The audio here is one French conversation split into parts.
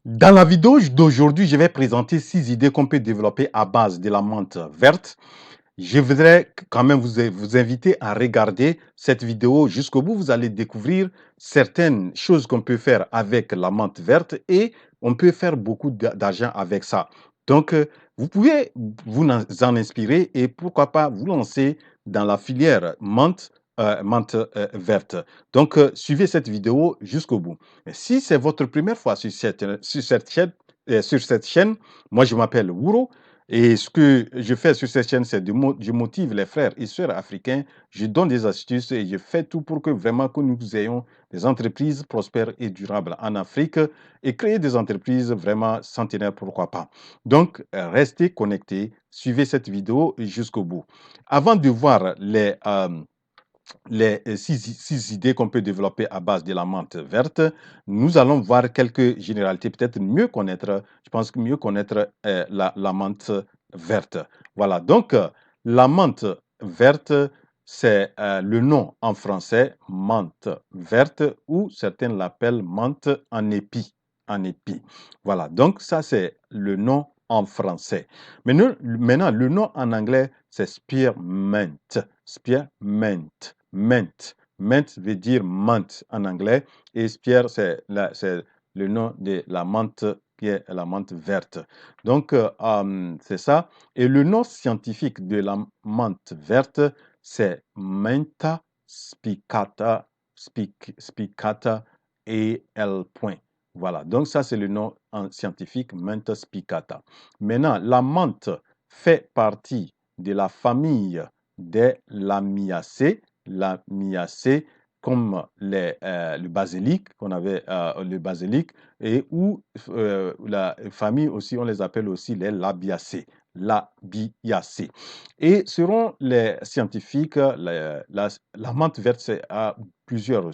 Dans la vidéo d'aujourd'hui, je vais présenter 6 idées qu'on peut développer à base de la menthe verte. Je voudrais quand même vous inviter à regarder cette vidéo jusqu'au bout. Vous allez découvrir certaines choses qu'on peut faire avec la menthe verte et on peut faire beaucoup d'argent avec ça. Donc, vous pouvez en inspirer et pourquoi pas vous lancer dans la filière menthe verte. Donc, suivez cette vidéo jusqu'au bout. Mais si c'est votre première fois sur cette chaîne, moi je m'appelle Wuro et ce que je fais sur cette chaîne, c'est je motive les frères et sœurs africains, je donne des astuces et je fais tout pour que vraiment que nous ayons des entreprises prospères et durables en Afrique et créer des entreprises vraiment centenaires, pourquoi pas. Donc, restez connectés, suivez cette vidéo jusqu'au bout. Avant de voir les six idées qu'on peut développer à base de la menthe verte, nous allons voir quelques généralités, peut-être mieux connaître, je pense que mieux connaître la menthe verte. Voilà, donc la menthe verte, c'est le nom en français, menthe verte, ou certains l'appellent menthe en épi. En épi. Voilà, donc ça c'est le nom en français. Maintenant, le nom en anglais, c'est spearmint. Spearmint. Mint. Mint veut dire menthe en anglais et spear, c'est le nom de la menthe qui est la menthe verte. Donc, c'est ça. Et le nom scientifique de la menthe verte, c'est Mentha spicata, spicata et L. Voilà, donc ça c'est le nom scientifique Mentha spicata. Maintenant, la menthe fait partie de la famille des Lamiacées, comme le basilic, qu'on avait le basilic, et ou la famille aussi, on les appelle aussi les labiacées. Labiacées. Et selon les scientifiques, la menthe verte a plusieurs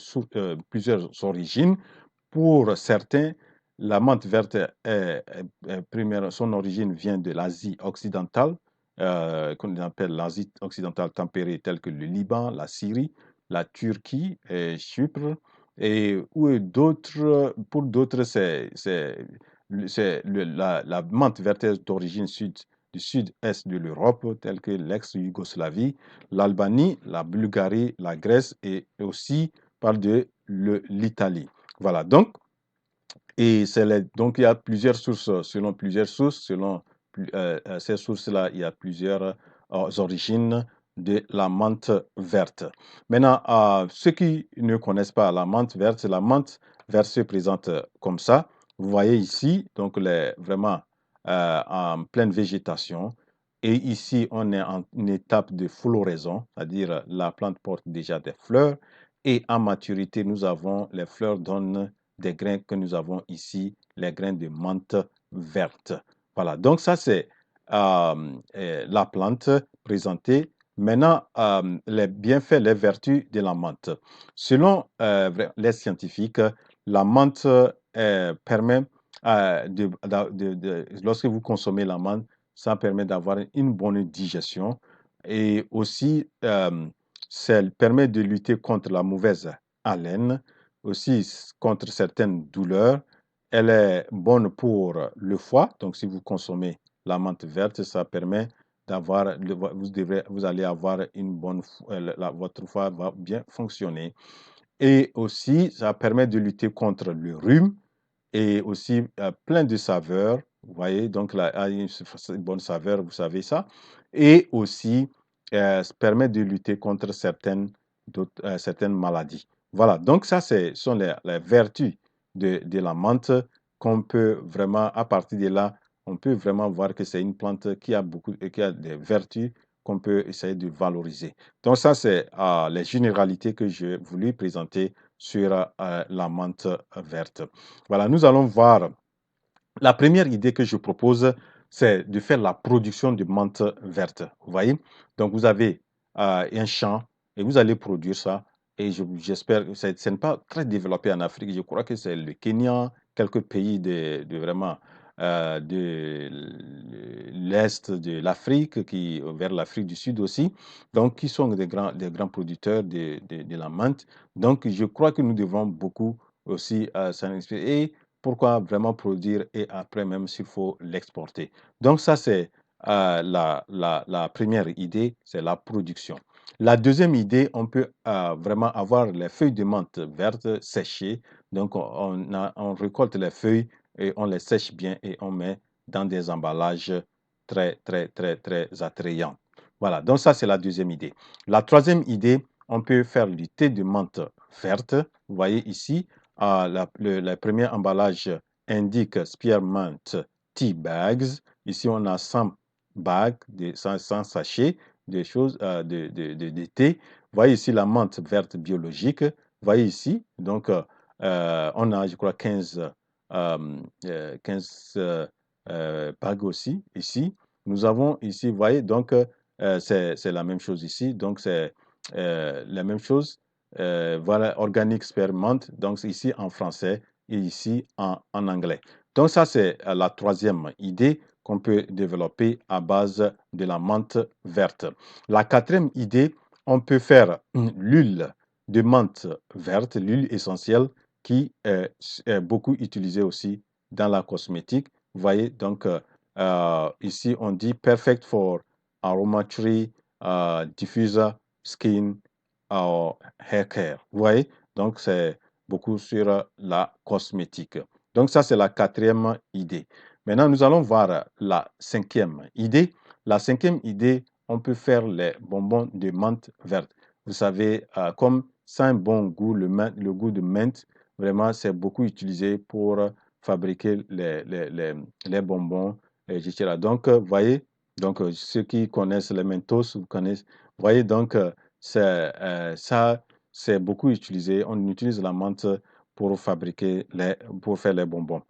origines. Pour certains, la menthe verte, son origine vient de l'Asie occidentale, qu'on appelle l'Asie occidentale tempérée, telle que le Liban, la Syrie, la Turquie, et Chypre, et ou d'autres, pour d'autres, la menthe verte est d'origine du sud-est de l'Europe, telle que l'ex-Yougoslavie, l'Albanie, la Bulgarie, la Grèce et aussi parle de l'Italie. Voilà, donc, donc il y a plusieurs sources, selon ces sources-là, il y a plusieurs origines de la menthe verte. Maintenant, ceux qui ne connaissent pas la menthe verte se présente comme ça. Vous voyez ici, donc vraiment en pleine végétation. Et ici, on est en une étape de floraison, c'est-à-dire la plante porte déjà des fleurs. Et en maturité, les fleurs donnent des grains que nous avons ici, les grains de menthe verte. Voilà, donc ça c'est la plante présentée. Maintenant, les bienfaits, les vertus de la menthe. Selon les scientifiques, la menthe permet, lorsque vous consommez la menthe, ça permet d'avoir une bonne digestion et aussi, ça permet de lutter contre la mauvaise haleine, aussi contre certaines douleurs. Elle est bonne pour le foie. Donc, si vous consommez la menthe verte, ça permet d'avoir, vous allez avoir une bonne, votre foie va bien fonctionner. Et aussi, ça permet de lutter contre le rhume et aussi plein de saveurs. Vous voyez, donc là, il y a une bonne saveur, vous savez ça. Et aussi, ça permet de lutter contre certaines maladies. Voilà, donc ça, ce sont les vertus de la menthe qu'on peut vraiment, à partir de là, on peut vraiment voir que c'est une plante qui a des vertus qu'on peut essayer de valoriser. Donc ça, c'est les généralités que j'ai voulu présenter sur la menthe verte. Voilà, nous allons voir. La première idée que je propose, c'est de faire la production de menthe verte. Vous voyez? Donc, vous avez un champ et vous allez produire ça. Et j'espère que ce n'est pas très développé en Afrique. Je crois que c'est le Kenya, quelques pays de vraiment de l'Est de l'Afrique, vers l'Afrique du Sud aussi, donc qui sont des grands producteurs de la menthe. Donc, je crois que nous devons beaucoup aussi s'en inspirer. Et pourquoi vraiment produire et après même s'il faut l'exporter. Donc ça, c'est la première idée, c'est la production. La deuxième idée, on peut vraiment avoir les feuilles de menthe vertes séchées. Donc on récolte les feuilles et on les sèche bien et on met dans des emballages très attrayants. Voilà, donc ça c'est la deuxième idée. La troisième idée, on peut faire du thé de menthe verte. Vous voyez ici, le premier emballage indique Spearmint Tea Bags. Ici, on a 100 bagues, 100 sachets de thé. Vous voyez ici la menthe verte biologique. Vous voyez ici, donc on a, je crois, 15 bagues aussi ici. Nous avons ici, vous voyez, donc c'est la même chose ici. Donc c'est la même chose. Voilà, Organic Spearmint, donc ici en français et ici en anglais. Donc ça, c'est la troisième idée qu'on peut développer à base de la menthe verte. La quatrième idée, on peut faire l'huile de menthe verte, l'huile essentielle qui est beaucoup utilisée aussi dans la cosmétique. Vous voyez, donc ici on dit perfect for aromatherapy, diffuser, skin or hair care. Vous voyez, donc c'est beaucoup sur la cosmétique. Donc ça, c'est la quatrième idée. Maintenant, nous allons voir la cinquième idée. La cinquième idée, on peut faire les bonbons de menthe verte. Vous savez, comme ça a un bon goût, le goût de menthe, vraiment, c'est beaucoup utilisé pour fabriquer les bonbons, etc. Donc, vous voyez, donc, ceux qui connaissent les Mentos, vous connaissez, vous voyez, donc, ça, c'est beaucoup utilisé. On utilise la menthe pour pour faire les bonbons.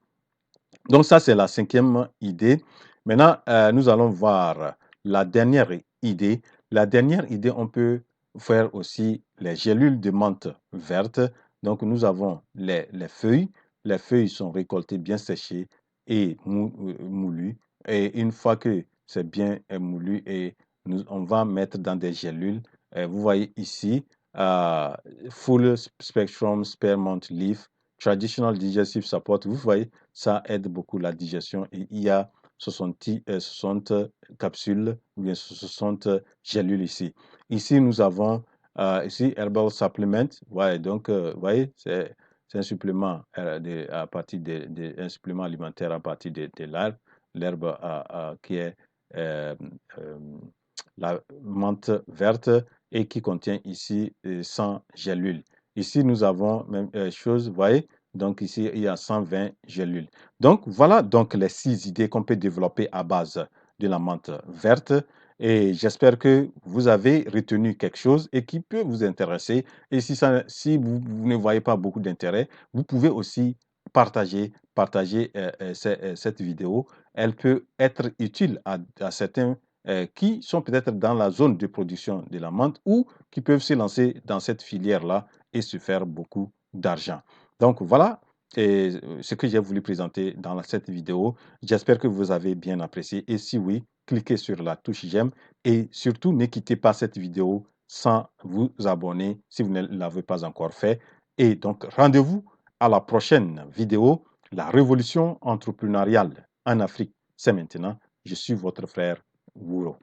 Donc ça, c'est la cinquième idée. Maintenant, nous allons voir la dernière idée. La dernière idée, on peut faire aussi les gélules de menthe verte. Donc, nous avons les feuilles. Les feuilles sont récoltées, bien séchées et moulues. Et une fois que c'est bien moulu, et on va mettre dans des gélules. Vous voyez ici, Full Spectrum Spearmint Leaf, Traditional Digestive Support. Vous voyez, ça aide beaucoup la digestion et il y a 60 capsules ou bien 60 gélules ici. Ici, nous avons ici Herbal Supplement. Ouais, donc, vous voyez, c'est un supplément à partir un supplément alimentaire à partir de l'herbe, l'herbe qui est euh, euh, la menthe verte et qui contient ici 100 gélules. Ici, nous avons même chose, vous voyez, donc ici, il y a 120 gélules. Donc, voilà donc les 6 idées qu'on peut développer à base de la menthe verte. Et j'espère que vous avez retenu quelque chose et qui peut vous intéresser. Et si vous ne voyez pas beaucoup d'intérêt, vous pouvez aussi partager cette vidéo. Elle peut être utile à certains qui sont peut-être dans la zone de production de la menthe ou qui peuvent se lancer dans cette filière-là et se faire beaucoup d'argent. Donc voilà ce que j'ai voulu présenter dans cette vidéo. J'espère que vous avez bien apprécié et si oui, cliquez sur la touche j'aime et surtout ne quittez pas cette vidéo sans vous abonner si vous ne l'avez pas encore fait. Et donc rendez-vous à la prochaine vidéo, la révolution entrepreneuriale en Afrique, c'est maintenant. Je suis votre frère Wouro.